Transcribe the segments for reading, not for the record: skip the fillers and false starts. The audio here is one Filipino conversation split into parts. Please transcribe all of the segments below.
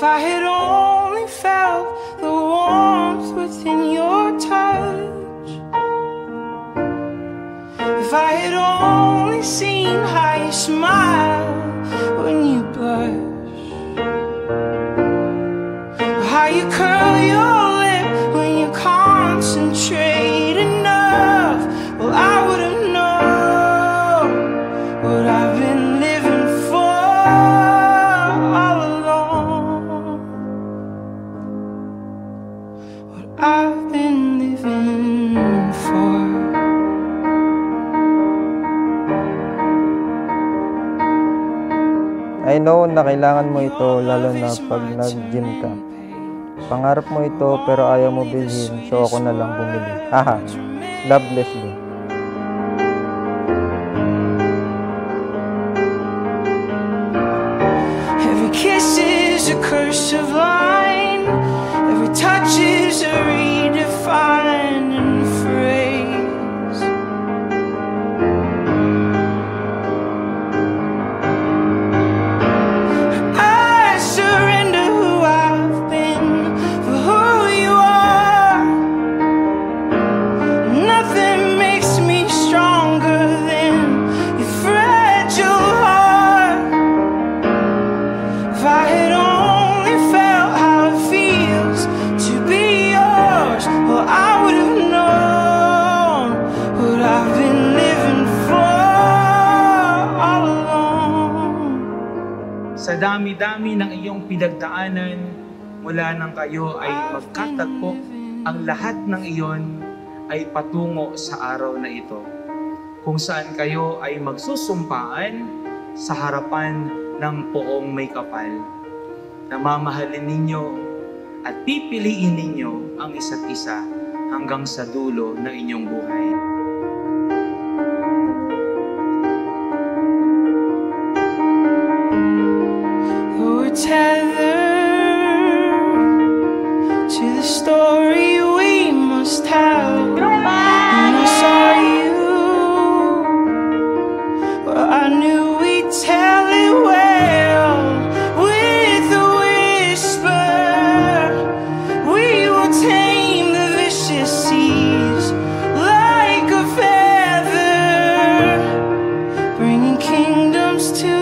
If I had only felt the warmth within your touch, if I had only seen how you smile when you blush, or how you curl your lip when you concentrate enough, well, I would have known what I've been living for all along. What I've been living for. I know na kailangan mo ito lalo na pag nag-gym ka. Pangarap mo ito pero ayaw mo bilhin, so ako na lang bumili. Haha, love Leslie. Every kiss is a cursive line, every touch is a redefining phrase. I surrender who I've been for who you are. Nothing makes me stronger than your fragile heart. If I had only felt how it feels to be yours, well, I would have known what I've been living for all along. Sa dami-dami ng iyong pinagdaanan, mula nang kayo ay magkatagpo, ang lahat ng iyon ay patungo sa araw na ito, kung saan kayo ay magsusumpaan sa harapan ng poong may kapal, na mamahalin ninyo at pipiliin ninyo ang isa't isa hanggang sa dulo ng inyong buhay. We're tethered to the story we must tell. When I saw you, well, I knew we'd tell it well. With a whisper, we will tame the vicious seas like a feather, bringing kingdoms to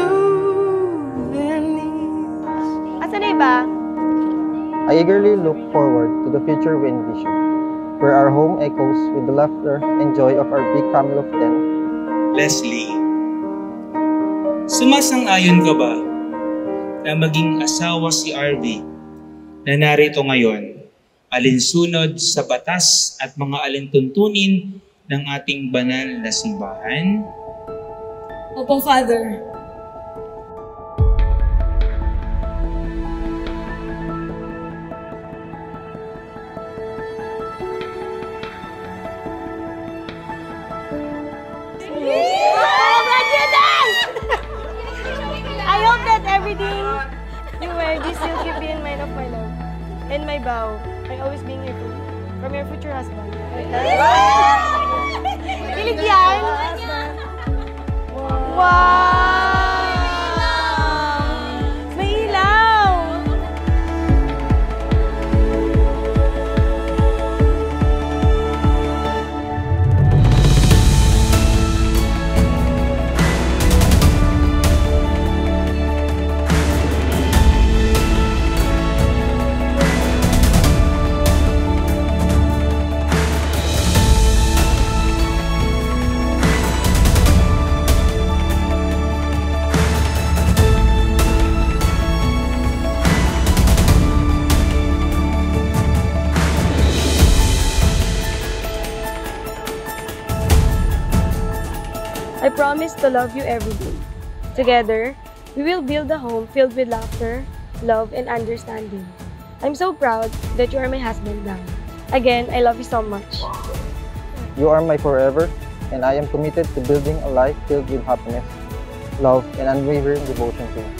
their knees. Asan na iba? I eagerly look forward to the future we envision, where our home echoes with the laughter and joy of our big family of 10. Leslie, sumasang-ayon ka ba na maging asawa si RV na narito ngayon, alinsunod sa batas at mga alintuntunin ng ating banal na simbahan? Opo, Father. I hope that everything you wear this will keep you in mind of my love and my vow. I always being here for you. From your future husband. Kilig yan! Wow! May ilaw! I promise to love you every day. Together, we will build a home filled with laughter, love, and understanding. I'm so proud that you are my husband now. Again, I love you so much. You are my forever, and I am committed to building a life filled with happiness, love, and unwavering devotion to you.